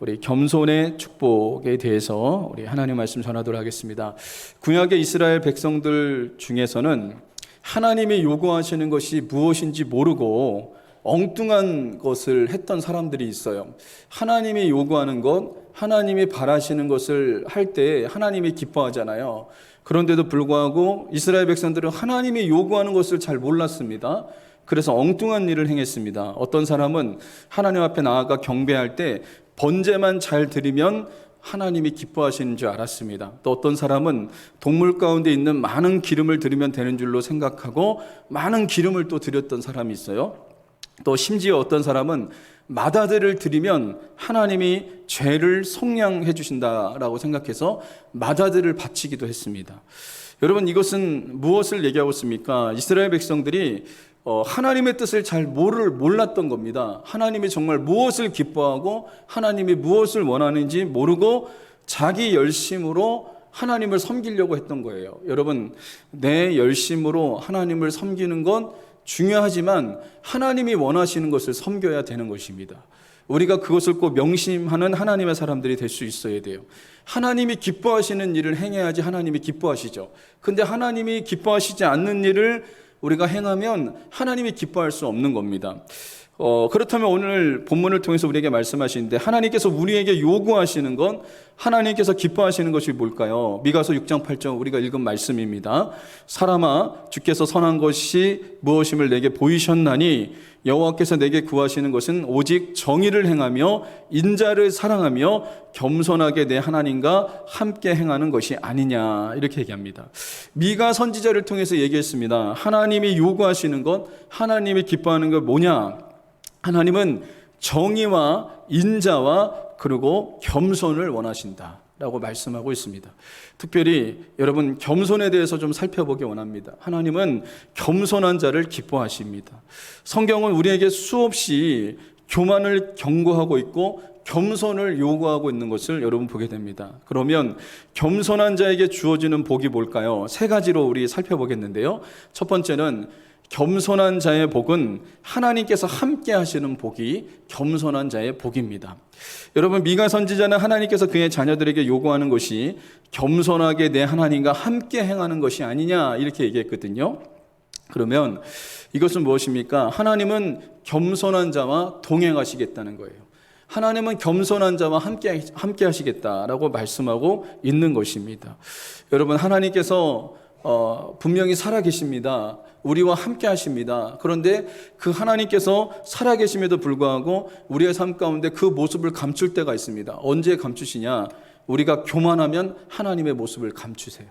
우리 겸손의 축복에 대해서 우리 하나님 말씀 전하도록 하겠습니다. 구약의 이스라엘 백성들 중에서는 하나님이 요구하시는 것이 무엇인지 모르고 엉뚱한 것을 했던 사람들이 있어요. 하나님이 요구하는 것, 하나님이 바라시는 것을 할 때 하나님이 기뻐하잖아요. 그런데도 불구하고 이스라엘 백성들은 하나님이 요구하는 것을 잘 몰랐습니다. 그래서 엉뚱한 일을 행했습니다. 어떤 사람은 하나님 앞에 나아가 경배할 때 번제만 잘 드리면 하나님이 기뻐하시는 줄 알았습니다. 또 어떤 사람은 동물 가운데 있는 많은 기름을 드리면 되는 줄로 생각하고 많은 기름을 또 드렸던 사람이 있어요. 또 심지어 어떤 사람은 마다들을 드리면 하나님이 죄를 속량해 주신다라고 생각해서 마다들을 바치기도 했습니다. 여러분, 이것은 무엇을 얘기하고 있습니까? 이스라엘 백성들이 하나님의 뜻을 잘 몰랐던 겁니다. 하나님이 정말 무엇을 기뻐하고 하나님이 무엇을 원하는지 모르고 자기 열심으로 하나님을 섬기려고 했던 거예요. 여러분, 내 열심으로 하나님을 섬기는 건 중요하지만 하나님이 원하시는 것을 섬겨야 되는 것입니다. 우리가 그것을 꼭 명심하는 하나님의 사람들이 될 수 있어야 돼요. 하나님이 기뻐하시는 일을 행해야지 하나님이 기뻐하시죠. 근데 하나님이 기뻐하시지 않는 일을 우리가 행하면 하나님이 기뻐할 수 없는 겁니다. 그렇다면 오늘 본문을 통해서 우리에게 말씀하시는데 하나님께서 우리에게 요구하시는 건, 하나님께서 기뻐하시는 것이 뭘까요? 미가서 6장 8절 우리가 읽은 말씀입니다. 사람아, 주께서 선한 것이 무엇임을 내게 보이셨나니 여호와께서 내게 구하시는 것은 오직 정의를 행하며 인자를 사랑하며 겸손하게 내 하나님과 함께 행하는 것이 아니냐, 이렇게 얘기합니다. 미가 선지자를 통해서 얘기했습니다. 하나님이 요구하시는 것, 하나님이 기뻐하는 것 뭐냐? 하나님은 정의와 인자와 그리고 겸손을 원하신다 라고 말씀하고 있습니다. 특별히 여러분, 겸손에 대해서 좀 살펴보기 원합니다. 하나님은 겸손한 자를 기뻐하십니다. 성경은 우리에게 수없이 교만을 경고하고 있고 겸손을 요구하고 있는 것을 여러분 보게 됩니다. 그러면 겸손한 자에게 주어지는 복이 뭘까요? 세 가지로 우리 살펴보겠는데요. 첫 번째는 겸손한 자의 복은 하나님께서 함께 하시는 복이 겸손한 자의 복입니다. 여러분, 미가 선지자는 하나님께서 그의 자녀들에게 요구하는 것이 겸손하게 내 하나님과 함께 행하는 것이 아니냐, 이렇게 얘기했거든요. 그러면 이것은 무엇입니까? 하나님은 겸손한 자와 동행하시겠다는 거예요. 하나님은 겸손한 자와 함께 하시겠다라고 말씀하고 있는 것입니다. 여러분, 하나님께서 분명히 살아계십니다. 우리와 함께 하십니다. 그런데 그 하나님께서 살아계심에도 불구하고 우리의 삶 가운데 그 모습을 감출 때가 있습니다. 언제 감추시냐? 우리가 교만하면 하나님의 모습을 감추세요.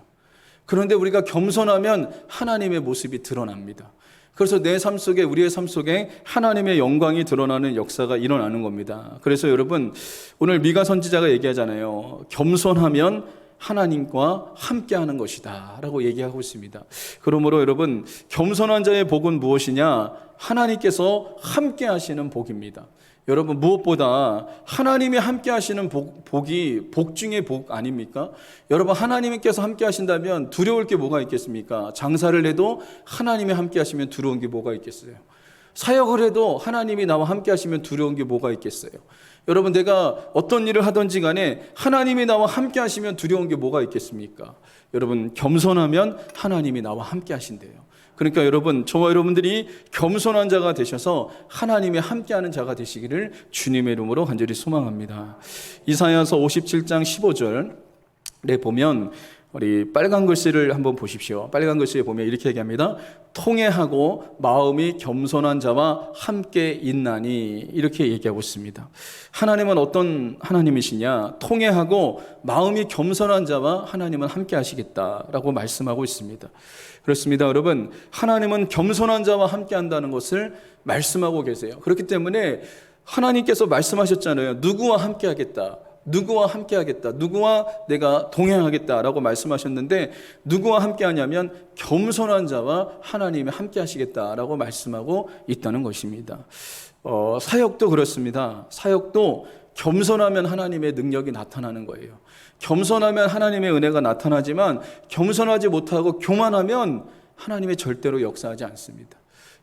그런데 우리가 겸손하면 하나님의 모습이 드러납니다. 그래서 내 삶 속에, 우리의 삶 속에 하나님의 영광이 드러나는 역사가 일어나는 겁니다. 그래서 여러분, 오늘 미가 선지자가 얘기하잖아요. 겸손하면 하나님과 함께하는 것이다 라고 얘기하고 있습니다. 그러므로 여러분, 겸손한 자의 복은 무엇이냐? 하나님께서 함께 하시는 복입니다. 여러분, 무엇보다 하나님이 함께 하시는 복이 복 중에 복 아닙니까? 여러분, 하나님께서 함께 하신다면 두려울 게 뭐가 있겠습니까? 장사를 해도 하나님이 함께 하시면 두려운 게 뭐가 있겠어요? 사역을 해도 하나님이 나와 함께 하시면 두려운 게 뭐가 있겠어요? 여러분, 내가 어떤 일을 하든지 간에 하나님이 나와 함께 하시면 두려운 게 뭐가 있겠습니까? 여러분, 겸손하면 하나님이 나와 함께 하신대요. 그러니까 여러분, 저와 여러분들이 겸손한 자가 되셔서 하나님이 함께하는 자가 되시기를 주님의 이름으로 간절히 소망합니다. 이사야서 57장 15절에 보면 우리 빨간 글씨를 한번 보십시오. 빨간 글씨에 보면 이렇게 얘기합니다. 통회하고 마음이 겸손한 자와 함께 있나니, 이렇게 얘기하고 있습니다. 하나님은 어떤 하나님이시냐? 통회하고 마음이 겸손한 자와 하나님은 함께 하시겠다라고 말씀하고 있습니다. 그렇습니다. 여러분, 하나님은 겸손한 자와 함께 한다는 것을 말씀하고 계세요. 그렇기 때문에 하나님께서 말씀하셨잖아요. 누구와 함께 하겠다. 누구와 함께 하겠다. 누구와 내가 동행하겠다라고 말씀하셨는데, 누구와 함께 하냐면 겸손한 자와 하나님이 함께 하시겠다라고 말씀하고 있다는 것입니다. 사역도 그렇습니다. 사역도 겸손하면 하나님의 능력이 나타나는 거예요. 겸손하면 하나님의 은혜가 나타나지만 겸손하지 못하고 교만하면 하나님의 절대로 역사하지 않습니다.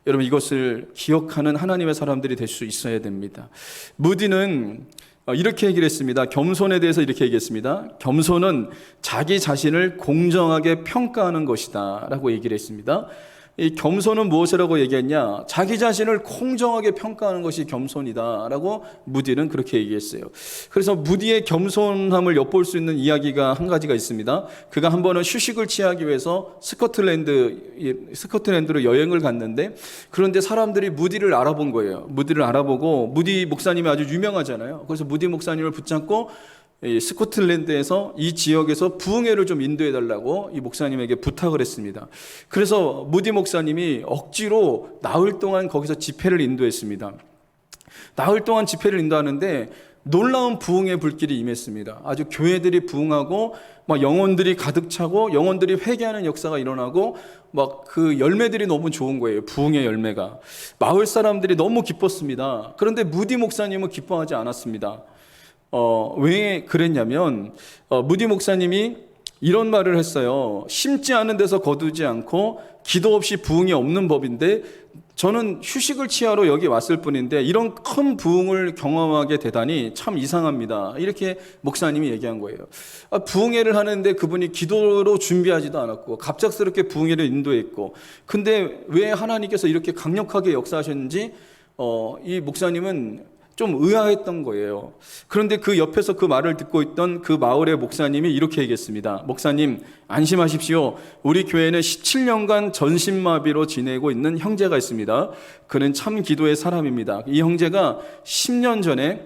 여러분, 이것을 기억하는 하나님의 사람들이 될 수 있어야 됩니다. 무디는 이렇게 얘기를 했습니다. 겸손에 대해서 이렇게 얘기했습니다. 겸손은 자기 자신을 공정하게 평가하는 것이다 라고 얘기를 했습니다. 이 겸손은 무엇이라고 얘기했냐? 자기 자신을 공정하게 평가하는 것이 겸손이다 라고 무디는 그렇게 얘기했어요. 그래서 무디의 겸손함을 엿볼 수 있는 이야기가 한 가지가 있습니다. 그가 한 번은 휴식을 취하기 위해서 스코틀랜드로 여행을 갔는데, 그런데 사람들이 무디를 알아본 거예요. 무디를 알아보고, 무디 목사님이 아주 유명하잖아요. 그래서 무디 목사님을 붙잡고 이 스코틀랜드에서 이 지역에서 부흥회를 좀 인도해 달라고 이 목사님에게 부탁을 했습니다. 그래서 무디 목사님이 억지로 나흘 동안 거기서 집회를 인도했습니다. 나흘 동안 집회를 인도하는데 놀라운 부흥의 불길이 임했습니다. 아주 교회들이 부흥하고 막 영혼들이 가득 차고 영혼들이 회개하는 역사가 일어나고 막 그 열매들이 너무 좋은 거예요. 부흥의 열매가. 마을 사람들이 너무 기뻤습니다. 그런데 무디 목사님은 기뻐하지 않았습니다. 왜 그랬냐면 무디 목사님이 이런 말을 했어요. 심지 않은 데서 거두지 않고 기도 없이 부흥이 없는 법인데, 저는 휴식을 취하러 여기 왔을 뿐인데 이런 큰 부흥을 경험하게 되다니 참 이상합니다. 이렇게 목사님이 얘기한 거예요. 부흥회를 하는데 그분이 기도로 준비하지도 않았고 갑작스럽게 부흥회를 인도했고, 근데 왜 하나님께서 이렇게 강력하게 역사하셨는지 이 목사님은 좀 의아했던 거예요. 그런데 그 옆에서 그 말을 듣고 있던 그 마을의 목사님이 이렇게 얘기했습니다. 목사님, 안심하십시오. 우리 교회는 17년간 전신마비로 지내고 있는 형제가 있습니다. 그는 참 기도의 사람입니다. 이 형제가 10년 전에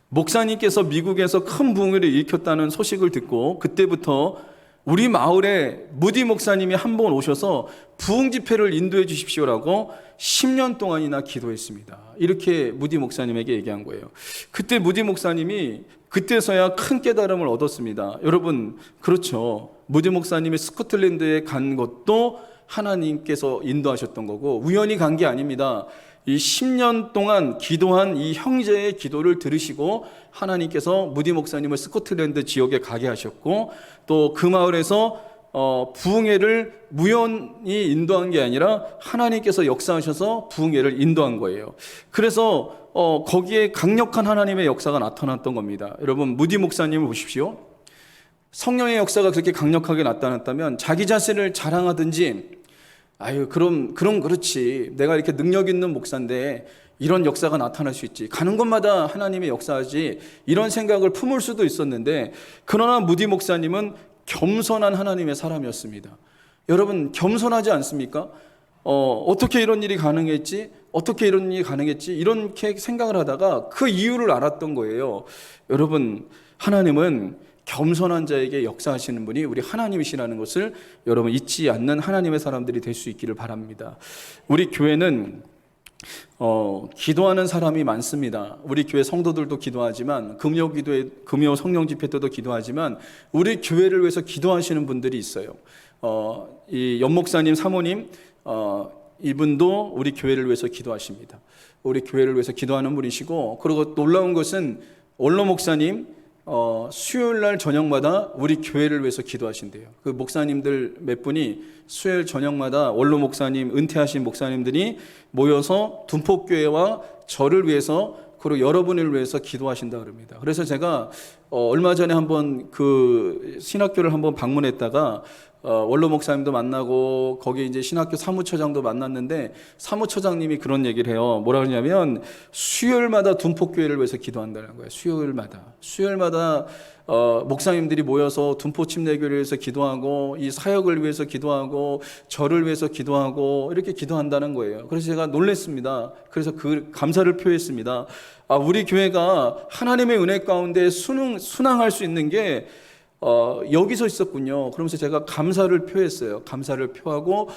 목사님께서 미국에서 큰 부흥을 일으켰다는 소식을 듣고 그때부터 우리 마을에 무디 목사님이 한 번 오셔서 부흥 집회를 인도해 주십시오라고 10년 동안이나 기도했습니다. 이렇게 무디 목사님에게 얘기한 거예요. 그때 무디 목사님이 그때서야 큰 깨달음을 얻었습니다. 여러분, 그렇죠. 무디 목사님이 스코틀랜드에 간 것도 하나님께서 인도하셨던 거고 우연히 간 게 아닙니다. 이 10년 동안 기도한 이 형제의 기도를 들으시고 하나님께서 무디 목사님을 스코틀랜드 지역에 가게 하셨고, 또 그 마을에서 부흥회를 무연히 인도한 게 아니라 하나님께서 역사하셔서 부흥회를 인도한 거예요. 그래서 거기에 강력한 하나님의 역사가 나타났던 겁니다. 여러분, 무디 목사님을 보십시오. 성령의 역사가 그렇게 강력하게 나타났다면 자기 자신을 자랑하든지, 그럼 그렇지. 내가 이렇게 능력 있는 목사인데 이런 역사가 나타날 수 있지. 가는 곳마다 하나님의 역사하지. 이런 생각을 품을 수도 있었는데, 그러나 무디 목사님은 겸손한 하나님의 사람이었습니다. 여러분, 겸손하지 않습니까? 어떻게 이런 일이 가능했지? 어떻게 이런 일이 가능했지? 이렇게 생각을 하다가 그 이유를 알았던 거예요. 여러분, 하나님은 겸손한 자에게 역사하시는 분이 우리 하나님이시라는 것을 여러분 잊지 않는 하나님의 사람들이 될 수 있기를 바랍니다. 우리 교회는 기도하는 사람이 많습니다. 우리 교회 성도들도 기도하지만 금요 성령 집회 때도 기도하지만 우리 교회를 위해서 기도하시는 분들이 있어요. 이 연목사님 사모님 이분도 우리 교회를 위해서 기도하십니다. 우리 교회를 위해서 기도하는 분이시고, 그리고 놀라운 것은 원로 목사님 수요일 날 저녁마다 우리 교회를 위해서 기도하신대요. 그 목사님들 몇 분이 수요일 저녁마다 원로 목사님, 은퇴하신 목사님들이 모여서 둔폭교회와 저를 위해서, 그리고 여러분을 위해서 기도하신다 그럽니다. 그래서 제가 얼마 전에 한번 그 신학교를 한번 방문했다가 원로 목사님도 만나고 거기 이제 신학교 사무처장도 만났는데, 사무처장님이 그런 얘기를 해요. 뭐라 그러냐면 수요일마다 둔폭교회를 위해서 기도한다는 거예요. 수요일마다 목사님들이 모여서 둔포 침례교회를 위해서 기도하고 이 사역을 위해서 기도하고 저를 위해서 기도하고 이렇게 기도한다는 거예요. 그래서 제가 놀랐습니다. 그래서 그 감사를 표했습니다. 우리 교회가 하나님의 은혜 가운데 순항할 수 있는 게 여기서 있었군요. 그러면서 제가 감사를 표했어요. 감사를 표하고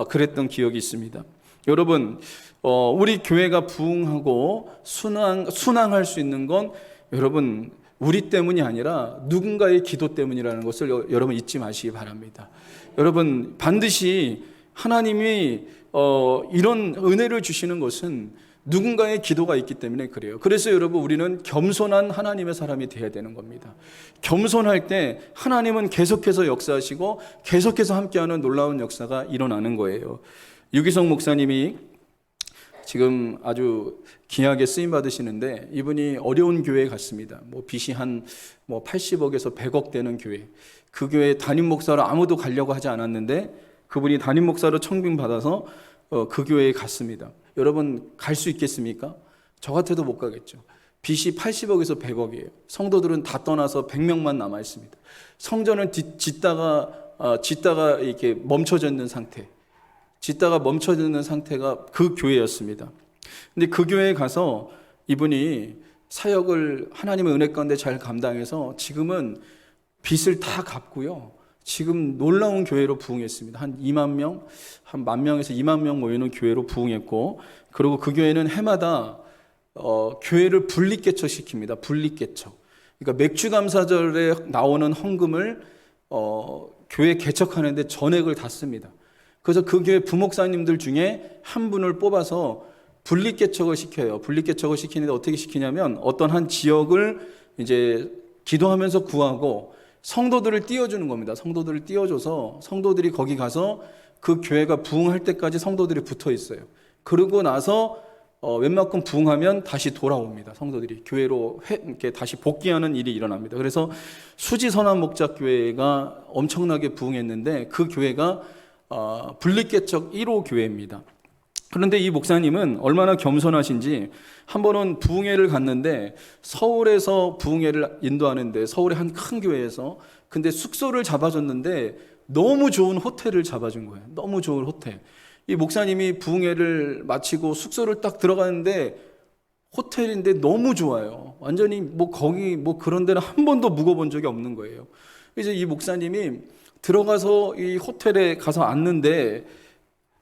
그랬던 기억이 있습니다. 여러분, 우리 교회가 부흥하고 순항할 수 있는 건 여러분 우리 때문이 아니라 누군가의 기도 때문이라는 것을 여러분 잊지 마시기 바랍니다. 여러분, 반드시 하나님이 이런 은혜를 주시는 것은 누군가의 기도가 있기 때문에 그래요. 그래서 여러분, 우리는 겸손한 하나님의 사람이 되어야 되는 겁니다. 겸손할 때 하나님은 계속해서 역사하시고 계속해서 함께하는 놀라운 역사가 일어나는 거예요. 유기성 목사님이 지금 아주 귀하게 쓰임 받으시는데 이분이 어려운 교회에 갔습니다. 뭐 빚이 한 80억에서 100억 되는 교회. 그 교회 담임 목사로 아무도 가려고 하지 않았는데 그분이 담임 목사로 청빙 받아서 그 교회에 갔습니다. 여러분 갈 수 있겠습니까? 저 같아도 못 가겠죠. 빚이 80억에서 100억이에요. 성도들은 다 떠나서 100명만 남아 있습니다. 성전은 짓다가 이렇게 멈춰져 있는 상태. 짓다가 멈춰져 있는 상태가 그 교회였습니다. 근데 그 교회에 가서 이분이 사역을 하나님의 은혜 가운데 잘 감당해서 지금은 빚을 다 갚고요. 지금 놀라운 교회로 부흥했습니다. 한 2만 명, 한 10,000명에서 2만 명 모이는 교회로 부흥했고, 그리고 그 교회는 해마다 교회를 분리개척시킵니다. 분리개척. 그러니까 맥주감사절에 나오는 헌금을 교회 개척하는데 전액을 다 씁니다. 그래서 그 교회 부목사님들 중에 한 분을 뽑아서 분리개척을 시켜요. 분리개척을 시키는데 어떻게 시키냐면 어떤 한 지역을 이제 기도하면서 구하고 성도들을 띄워주는 겁니다. 성도들을 띄워줘서 성도들이 거기 가서 그 교회가 부흥할 때까지 성도들이 붙어 있어요. 그러고 나서 웬만큼 부흥하면 다시 돌아옵니다. 성도들이 교회로 이렇게 다시 복귀하는 일이 일어납니다. 그래서 수지선한목자교회가 엄청나게 부흥했는데 그 교회가 분리개척 1호 교회입니다. 그런데 이 목사님은 얼마나 겸손하신지 한 번은 부흥회를 갔는데 서울에서 부흥회를 인도하는데 서울의 한 큰 교회에서 근데 숙소를 잡아줬는데 너무 좋은 호텔을 잡아준 거예요. 너무 좋은 호텔. 이 목사님이 부흥회를 마치고 숙소를 딱 들어가는데 호텔인데 너무 좋아요. 완전히 거기 그런 데는 한 번도 묵어본 적이 없는 거예요. 그래서 이 목사님이 들어가서 이 호텔에 가서 앉는데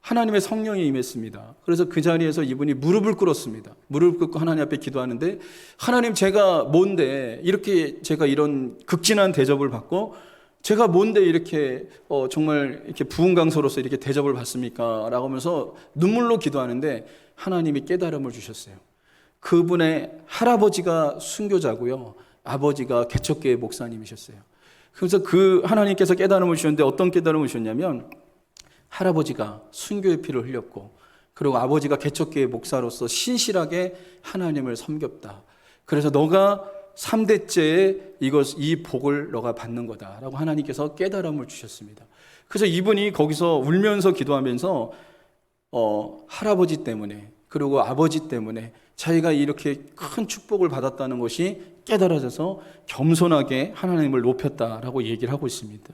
하나님의 성령이 임했습니다. 그래서 그 자리에서 이분이 무릎을 꿇었습니다. 무릎을 꿇고 하나님 앞에 기도하는데 하나님 제가 뭔데 이렇게 제가 이런 극진한 대접을 받고 제가 뭔데 이렇게 정말 이렇게 부흥 강소로서 이렇게 대접을 받습니까? 라고 하면서 눈물로 기도하는데 하나님이 깨달음을 주셨어요. 그분의 할아버지가 순교자고요. 아버지가 개척교회 목사님이셨어요. 그래서 그 하나님께서 깨달음을 주셨는데 어떤 깨달음을 주셨냐면 할아버지가 순교의 피를 흘렸고 그리고 아버지가 개척교회 목사로서 신실하게 하나님을 섬겼다. 그래서 너가 3대째에 이 복을 너가 받는 거다라고 하나님께서 깨달음을 주셨습니다. 그래서 이분이 거기서 울면서 기도하면서 할아버지 때문에 그리고 아버지 때문에 자기가 이렇게 큰 축복을 받았다는 것이 깨달아져서 겸손하게 하나님을 높였다라고 얘기를 하고 있습니다.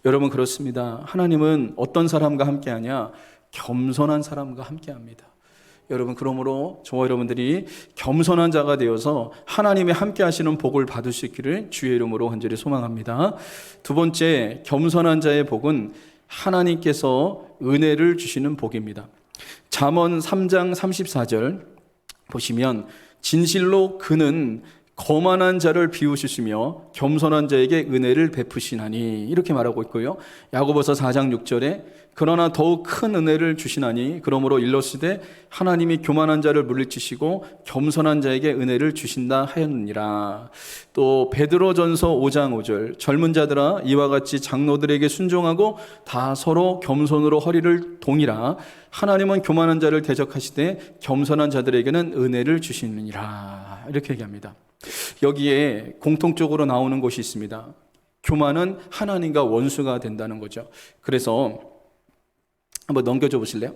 여러분 그렇습니다. 하나님은 어떤 사람과 함께하냐? 겸손한 사람과 함께합니다. 여러분 그러므로 저와 여러분들이 겸손한 자가 되어서 하나님의 함께 하시는 복을 받을 수 있기를 주의 이름으로 간절히 소망합니다. 두 번째, 겸손한 자의 복은 하나님께서 은혜를 주시는 복입니다. 잠언 3장 34절 보시면 진실로 그는 거만한 자를 비우시며 겸손한 자에게 은혜를 베푸시나니 이렇게 말하고 있고요. 야고보서 4장 6절에 그러나 더욱 큰 은혜를 주시나니 그러므로 일러스되 하나님이 교만한 자를 물리치시고 겸손한 자에게 은혜를 주신다 하였느니라. 또 베드로전서 5장 5절 젊은 자들아 이와 같이 장로들에게 순종하고 다 서로 겸손으로 허리를 동이라. 하나님은 교만한 자를 대적하시되 겸손한 자들에게는 은혜를 주시느니라. 이렇게 얘기합니다. 여기에 공통적으로 나오는 것이 있습니다. 교만은 하나님과 원수가 된다는 거죠. 그래서 한번 넘겨줘 보실래요?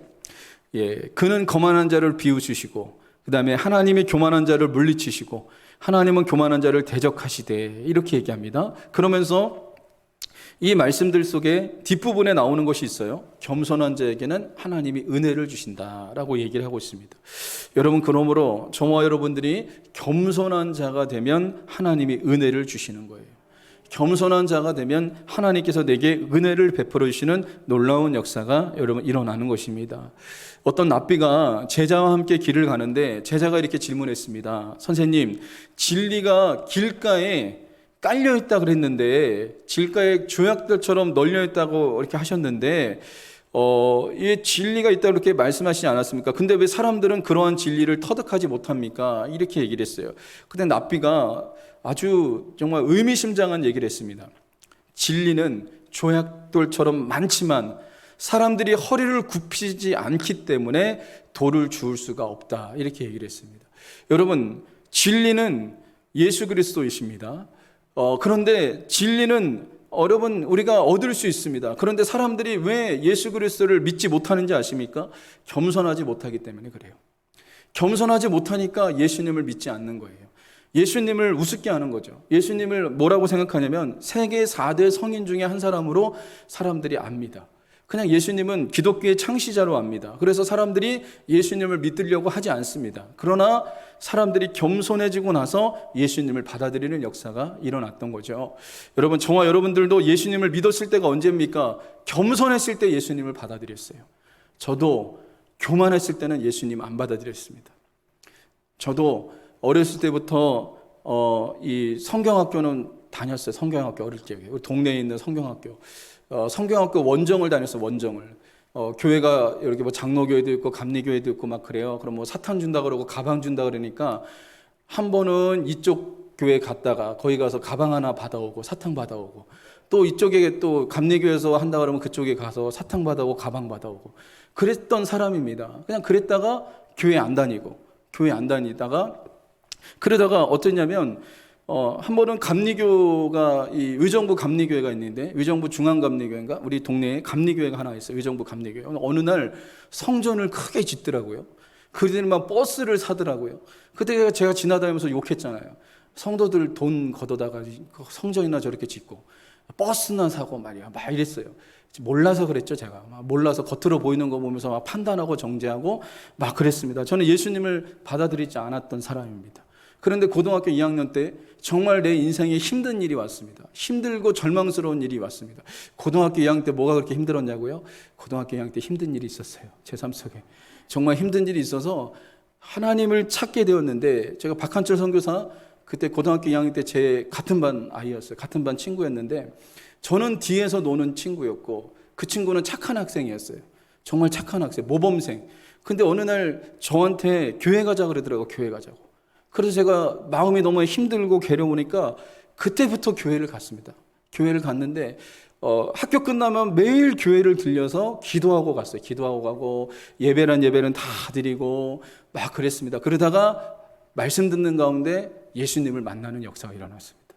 그는 거만한 자를 비우시고 그 다음에 하나님이 교만한 자를 물리치시고 하나님은 교만한 자를 대적하시되 이렇게 얘기합니다. 그러면서 이 말씀들 속에 뒷부분에 나오는 것이 있어요. 겸손한 자에게는 하나님이 은혜를 주신다라고 얘기를 하고 있습니다. 여러분 그러므로 저와 여러분들이 겸손한 자가 되면 하나님이 은혜를 주시는 거예요. 겸손한 자가 되면 하나님께서 내게 은혜를 베풀어 주시는 놀라운 역사가 여러분 일어나는 것입니다. 어떤 랍비가 제자와 함께 길을 가는데 제자가 이렇게 질문했습니다. 선생님, 진리가 길가에 깔려 있다 그랬는데 길가에 조약들처럼 널려 있다고 이렇게 하셨는데 이 진리가 있다고 이렇게 말씀하시지 않았습니까? 근데 왜 사람들은 그러한 진리를 터득하지 못합니까? 이렇게 얘기를 했어요. 근데 납비가 아주 정말 의미심장한 얘기를 했습니다. 진리는 조약돌처럼 많지만 사람들이 허리를 굽히지 않기 때문에 돌을 주울 수가 없다. 이렇게 얘기를 했습니다. 여러분, 진리는 예수 그리스도이십니다. 그런데 진리는 여러분 우리가 얻을 수 있습니다. 그런데 사람들이 왜 예수 그리스도를 믿지 못하는지 아십니까? 겸손하지 못하기 때문에 그래요. 겸손하지 못하니까 예수님을 믿지 않는 거예요. 예수님을 우습게 하는 거죠. 예수님을 뭐라고 생각하냐면 세계 4대 성인 중에 한 사람으로 사람들이 압니다. 그냥 예수님은 기독교의 창시자로 압니다. 그래서 사람들이 예수님을 믿으려고 하지 않습니다. 그러나 사람들이 겸손해지고 나서 예수님을 받아들이는 역사가 일어났던 거죠. 여러분, 저와 여러분들도 예수님을 믿었을 때가 언제입니까? 겸손했을 때 예수님을 받아들였어요. 저도 교만했을 때는 예수님 안 받아들였습니다. 저도 어렸을 때부터 이 성경학교는 다녔어요. 성경학교 어릴 때 우리 동네에 있는 성경학교. 성경학교 원정을 다녔어요. 원정을. 교회가 이렇게 뭐 장로교회도 있고 감리교회도 있고 막 그래요. 그럼 뭐 사탕 준다 그러고 가방 준다 그러니까 한 번은 이쪽 교회 갔다가 거기 가서 가방 하나 받아오고 사탕 받아오고, 또 이쪽에 또 감리교회에서 한다 그러면 그쪽에 가서 사탕 받아오고 가방 받아오고 그랬던 사람입니다. 그냥 그랬다가 교회 안 다니다가 그러다가 어땠냐면 한 번은 감리교가 이 의정부 감리교회가 있는데, 의정부 중앙감리교회인가, 우리 동네에 감리교회가 하나 있어요. 의정부 감리교회. 어느 날 성전을 크게 짓더라고요. 그들이 막 버스를 사더라고요. 그때 제가 지나다니면서 욕했잖아요. 성도들 돈 걷어다가 성전이나 저렇게 짓고 버스나 사고 말이야, 막 이랬어요. 몰라서 그랬죠. 제가 막 몰라서 겉으로 보이는 거 보면서 막 판단하고 정죄하고 막 그랬습니다. 저는 예수님을 받아들이지 않았던 사람입니다. 그런데 고등학교 2학년 때 정말 내 인생에 힘든 일이 왔습니다. 힘들고 절망스러운 일이 왔습니다. 고등학교 2학년 때 뭐가 그렇게 힘들었냐고요? 고등학교 2학년 때 힘든 일이 있었어요. 제 삶 속에 정말 힘든 일이 있어서 하나님을 찾게 되었는데, 제가 박한철 선교사 그때 고등학교 2학년 때 제 같은 반 아이였어요. 같은 반 친구였는데 저는 뒤에서 노는 친구였고 그 친구는 착한 학생이었어요. 정말 착한 학생, 모범생. 근데 어느 날 저한테 교회 가자 그러더라고요. 교회 가자고. 그래서 제가 마음이 너무 힘들고 괴로우니까 그때부터 교회를 갔습니다. 교회를 갔는데 학교 끝나면 매일 교회를 들려서 기도하고 갔어요. 기도하고 가고 예배란 예배는 다 드리고 막 그랬습니다. 그러다가 말씀 듣는 가운데 예수님을 만나는 역사가 일어났습니다.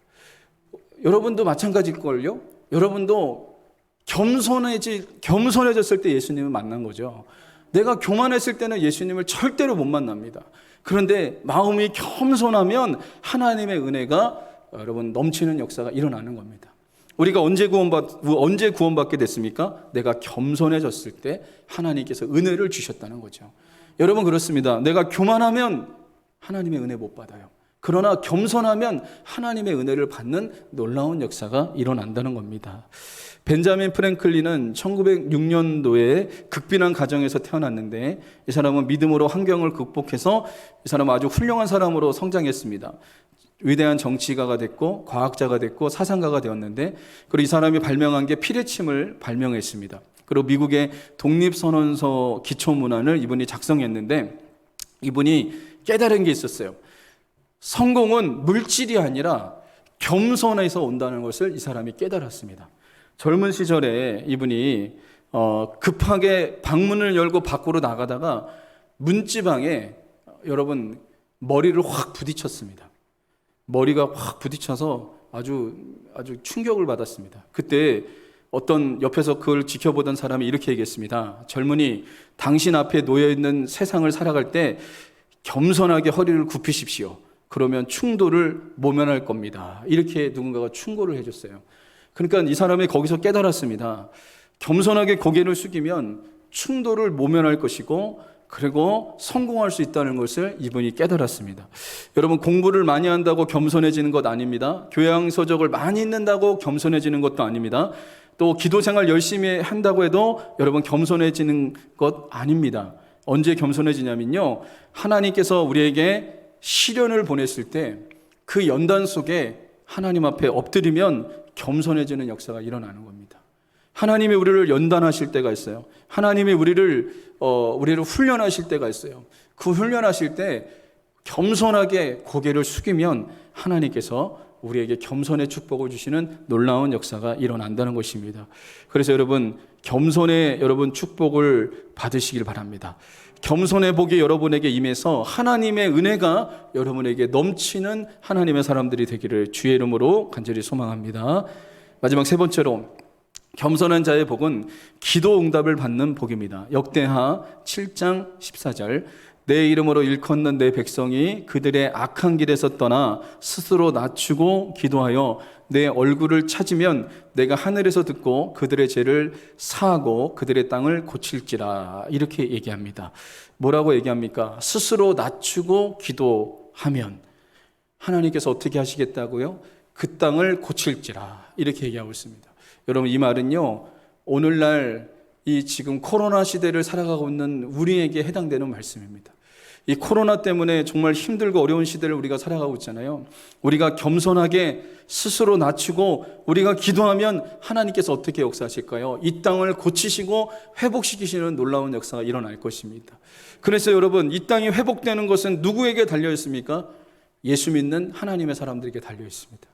여러분도 마찬가지일걸요? 여러분도 겸손해졌을 때 예수님을 만난 거죠. 내가 교만했을 때는 예수님을 절대로 못 만납니다. 그런데 마음이 겸손하면 하나님의 은혜가 여러분 넘치는 역사가 일어나는 겁니다. 우리가 언제 구원받게 됐습니까? 내가 겸손해졌을 때 하나님께서 은혜를 주셨다는 거죠. 여러분 그렇습니다. 내가 교만하면 하나님의 은혜 못 받아요. 그러나 겸손하면 하나님의 은혜를 받는 놀라운 역사가 일어난다는 겁니다. 벤자민 프랭클린은 1906년도에 극빈한 가정에서 태어났는데 이 사람은 믿음으로 환경을 극복해서 이 사람은 아주 훌륭한 사람으로 성장했습니다. 위대한 정치가가 됐고 과학자가 됐고 사상가가 되었는데, 그리고 이 사람이 발명한 게 피레침을 발명했습니다. 그리고 미국의 독립선언서 기초문안을 이분이 작성했는데 이분이 깨달은 게 있었어요. 성공은 물질이 아니라 겸손해서 온다는 것을 이 사람이 깨달았습니다. 젊은 시절에 이분이 급하게 방문을 열고 밖으로 나가다가 문지방에 여러분 머리를 확 부딪혔습니다. 머리가 확 부딪혀서 아주 충격을 받았습니다. 그때 어떤 옆에서 그걸 지켜보던 사람이 이렇게 얘기했습니다. 젊은이, 당신 앞에 놓여있는 세상을 살아갈 때 겸손하게 허리를 굽히십시오. 그러면 충돌을 모면할 겁니다. 이렇게 누군가가 충고를 해줬어요. 그러니까 이 사람이 거기서 깨달았습니다. 겸손하게 고개를 숙이면 충돌을 모면할 것이고 그리고 성공할 수 있다는 것을 이분이 깨달았습니다. 여러분, 공부를 많이 한다고 겸손해지는 것 아닙니다. 교양 서적을 많이 읽는다고 겸손해지는 것도 아닙니다. 또 기도 생활 열심히 한다고 해도 여러분 겸손해지는 것 아닙니다. 언제 겸손해지냐면요, 하나님께서 우리에게 시련을 보냈을 때 그 연단 속에 하나님 앞에 엎드리면 겸손해지는 역사가 일어나는 겁니다. 하나님이 우리를 연단하실 때가 있어요. 하나님이 우리를 훈련하실 때가 있어요. 그 훈련하실 때 겸손하게 고개를 숙이면 하나님께서 우리에게 겸손의 축복을 주시는 놀라운 역사가 일어난다는 것입니다. 그래서 여러분, 겸손의 여러분 축복을 받으시길 바랍니다. 겸손의 복이 여러분에게 임해서 하나님의 은혜가 여러분에게 넘치는 하나님의 사람들이 되기를 주의 이름으로 간절히 소망합니다. 마지막 세 번째로, 겸손한 자의 복은 기도 응답을 받는 복입니다. 역대하 7장 14절, 내 이름으로 일컫는 내 백성이 그들의 악한 길에서 떠나 스스로 낮추고 기도하여 내 얼굴을 찾으면 내가 하늘에서 듣고 그들의 죄를 사하고 그들의 땅을 고칠지라. 이렇게 얘기합니다. 뭐라고 얘기합니까? 스스로 낮추고 기도하면 하나님께서 어떻게 하시겠다고요? 그 땅을 고칠지라. 이렇게 얘기하고 있습니다. 여러분, 이 말은요, 오늘날 이 지금 코로나 시대를 살아가고 있는 우리에게 해당되는 말씀입니다. 이 코로나 때문에 정말 힘들고 어려운 시대를 우리가 살아가고 있잖아요. 우리가 겸손하게 스스로 낮추고 우리가 기도하면 하나님께서 어떻게 역사하실까요? 이 땅을 고치시고 회복시키시는 놀라운 역사가 일어날 것입니다. 그래서 여러분, 이 땅이 회복되는 것은 누구에게 달려 있습니까? 예수 믿는 하나님의 사람들에게 달려 있습니다.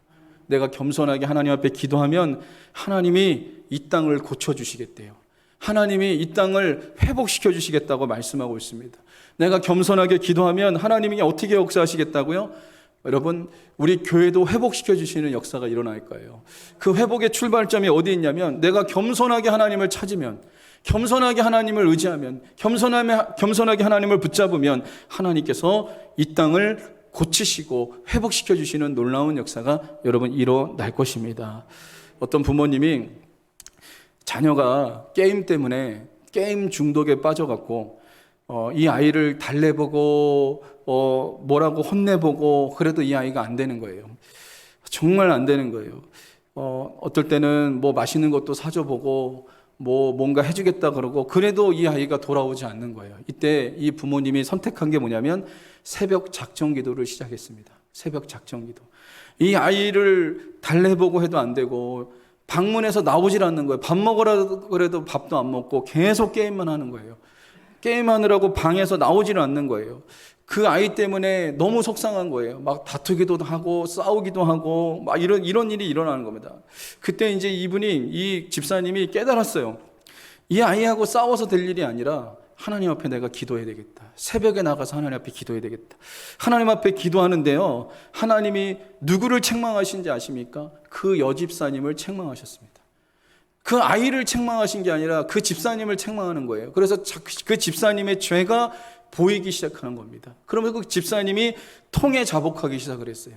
내가 겸손하게 하나님 앞에 기도하면 하나님이 이 땅을 고쳐주시겠대요. 하나님이 이 땅을 회복시켜 주시겠다고 말씀하고 있습니다. 내가 겸손하게 기도하면 하나님이 어떻게 역사하시겠다고요? 여러분, 우리 교회도 회복시켜 주시는 역사가 일어날 거예요. 그 회복의 출발점이 어디 있냐면, 내가 겸손하게 하나님을 찾으면, 겸손하게 하나님을 의지하면, 겸손하게 하나님을 붙잡으면 하나님께서 이 땅을 고치시고 회복시켜 주시는 놀라운 역사가 여러분 일어날 것입니다. 어떤 부모님이 자녀가 게임 때문에 게임 중독에 빠져갖고 이 아이를 달래보고 뭐라고 혼내보고 그래도 이 아이가 안 되는 거예요. 정말 안 되는 거예요. 어떨 때는 뭐 맛있는 것도 사줘보고 뭐 뭔가 해주겠다 그러고 그래도 이 아이가 돌아오지 않는 거예요. 이때 이 부모님이 선택한 게 뭐냐면 새벽 작정 기도를 시작했습니다. 새벽 작정 기도. 이 아이를 달래보고 해도 안 되고 방문해서 나오질 않는 거예요. 밥 먹으라고 그래도 밥도 안 먹고 계속 게임만 하는 거예요. 게임하느라고 방에서 나오지를 않는 거예요. 그 아이 때문에 너무 속상한 거예요. 막 다투기도 하고 싸우기도 하고 막 이런 일이 일어나는 겁니다. 그때 이제 이 집사님이 깨달았어요. 이 아이하고 싸워서 될 일이 아니라 하나님 앞에 내가 기도해야 되겠다. 새벽에 나가서 하나님 앞에 기도해야 되겠다. 하나님 앞에 기도하는데요, 하나님이 누구를 책망하신지 아십니까? 그 여집사님을 책망하셨습니다. 그 아이를 책망하신 게 아니라 그 집사님을 책망하는 거예요. 그래서 그 집사님의 죄가 보이기 시작하는 겁니다. 그러면 그 집사님이 통에 자복하기 시작을 했어요.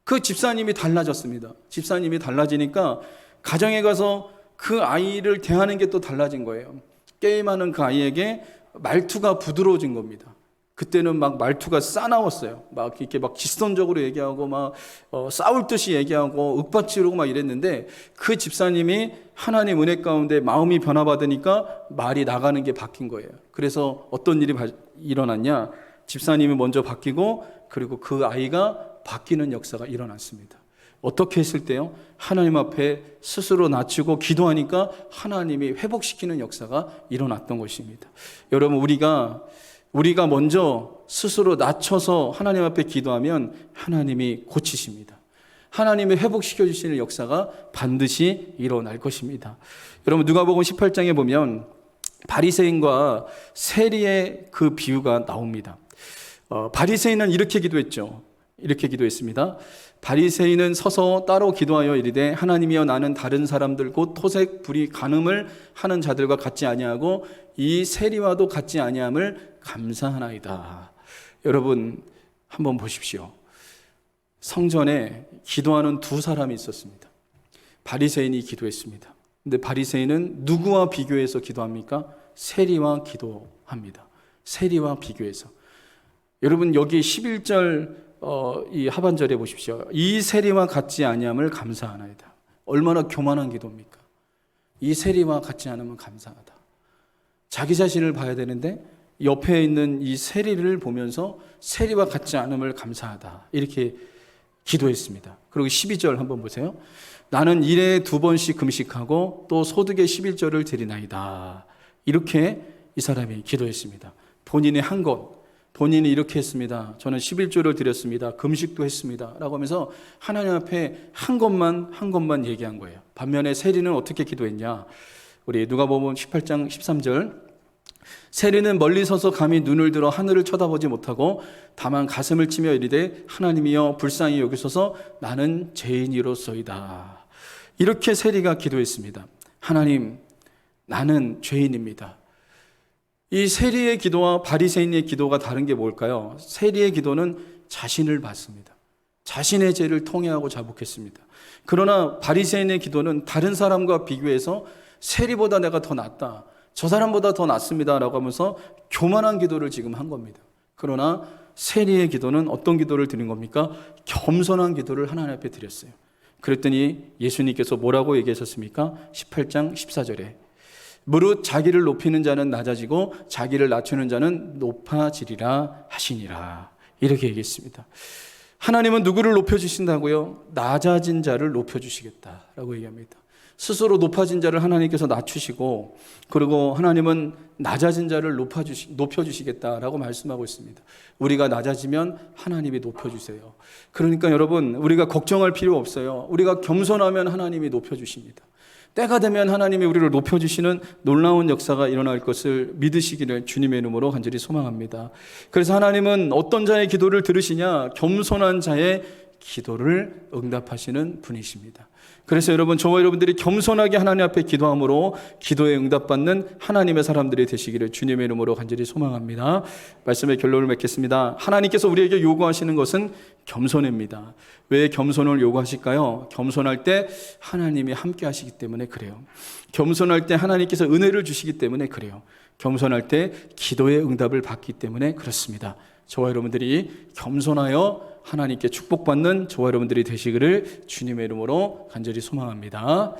그 집사님이 달라졌습니다. 집사님이 달라지니까 가정에 가서 그 아이를 대하는 게 또 달라진 거예요. 게임하는 그 아이에게 말투가 부드러워진 겁니다. 그때는 막 말투가 싸나웠어요. 막 이렇게 막 직선적으로 얘기하고 막 싸울 듯이 얘기하고 윽박지르고 막 이랬는데, 그 집사님이 하나님 은혜 가운데 마음이 변화받으니까 말이 나가는 게 바뀐 거예요. 그래서 어떤 일이 일어났냐? 집사님이 먼저 바뀌고 그리고 그 아이가 바뀌는 역사가 일어났습니다. 어떻게 했을 때요? 하나님 앞에 스스로 낮추고 기도하니까 하나님이 회복시키는 역사가 일어났던 것입니다. 여러분, 우리가 먼저 스스로 낮춰서 하나님 앞에 기도하면 하나님이 고치십니다. 하나님이 회복시켜 주시는 역사가 반드시 일어날 것입니다. 여러분, 누가복음 18장에 보면 바리새인과 세리의 그 비유가 나옵니다. 바리새인은 이렇게 기도했죠. 이렇게 기도했습니다. 바리새인은 서서 따로 기도하여 이르되, 하나님이여, 나는 다른 사람들 곧 토색, 불의, 간음을 하는 자들과 같지 아니하고 이 세리와도 같지 아니함을 감사하나이다. 여러분, 한번 보십시오. 성전에 기도하는 두 사람이 있었습니다. 바리새인이 기도했습니다. 근데 바리새인은 누구와 비교해서 기도합니까? 세리와 기도합니다. 세리와 비교해서. 여러분, 여기 11절 이 하반절에 보십시오. 이 세리와 같지 아니함을 감사하나이다. 얼마나 교만한 기도입니까? 이 세리와 같지 않으면 감사하다. 자기 자신을 봐야 되는데 옆에 있는 이 세리를 보면서 세리와 같지 않음을 감사하다. 이렇게 기도했습니다. 그리고 12절 한번 보세요. 나는 일에 2번씩 금식하고 또 소득의 11절을 드리나이다. 이렇게 이 사람이 기도했습니다. 본인이 한 것, 본인이 이렇게 했습니다. 저는 11조를 드렸습니다. 금식도 했습니다. 라고 하면서 하나님 앞에 한 것만 얘기한 거예요. 반면에 세리는 어떻게 기도했냐? 우리 누가복음 18장 13절, 세리는 멀리 서서 감히 눈을 들어 하늘을 쳐다보지 못하고 다만 가슴을 치며 이르되 하나님이여 불쌍히 여기소서 나는 죄인이로소이다. 이렇게 세리가 기도했습니다. 하나님, 나는 죄인입니다. 이 세리의 기도와 바리새인의 기도가 다른 게 뭘까요? 세리의 기도는 자신을 봤습니다. 자신의 죄를 통회하고 자복했습니다. 그러나 바리새인의 기도는 다른 사람과 비교해서 세리보다 내가 더 낫다, 저 사람보다 더 낫습니다 라고 하면서 교만한 기도를 지금 한 겁니다. 그러나 세리의 기도는 어떤 기도를 드린 겁니까? 겸손한 기도를 하나님 앞에 드렸어요. 그랬더니 예수님께서 뭐라고 얘기하셨습니까? 18장 14절에 무릇 자기를 높이는 자는 낮아지고 자기를 낮추는 자는 높아지리라 하시니라. 이렇게 얘기했습니다. 하나님은 누구를 높여주신다고요? 낮아진 자를 높여주시겠다라고 얘기합니다. 스스로 높아진 자를 하나님께서 낮추시고, 그리고 하나님은 낮아진 자를 높여주시겠다라고 말씀하고 있습니다. 우리가 낮아지면 하나님이 높여주세요. 그러니까 여러분, 우리가 걱정할 필요 없어요. 우리가 겸손하면 하나님이 높여주십니다. 때가 되면 하나님이 우리를 높여주시는 놀라운 역사가 일어날 것을 믿으시기를 주님의 이름으로 간절히 소망합니다. 그래서 하나님은 어떤 자의 기도를 들으시냐? 겸손한 자의 기도를 응답하시는 분이십니다. 그래서 여러분, 저와 여러분들이 겸손하게 하나님 앞에 기도함으로 기도에 응답받는 하나님의 사람들이 되시기를 주님의 이름으로 간절히 소망합니다. 말씀의 결론을 맺겠습니다. 하나님께서 우리에게 요구하시는 것은 겸손입니다. 왜 겸손을 요구하실까요? 겸손할 때 하나님이 함께 하시기 때문에 그래요. 겸손할 때 하나님께서 은혜를 주시기 때문에 그래요. 겸손할 때 기도의 응답을 받기 때문에 그렇습니다. 저와 여러분들이 겸손하여 하나님께 축복받는 저와 여러분들이 되시기를 주님의 이름으로 간절히 소망합니다.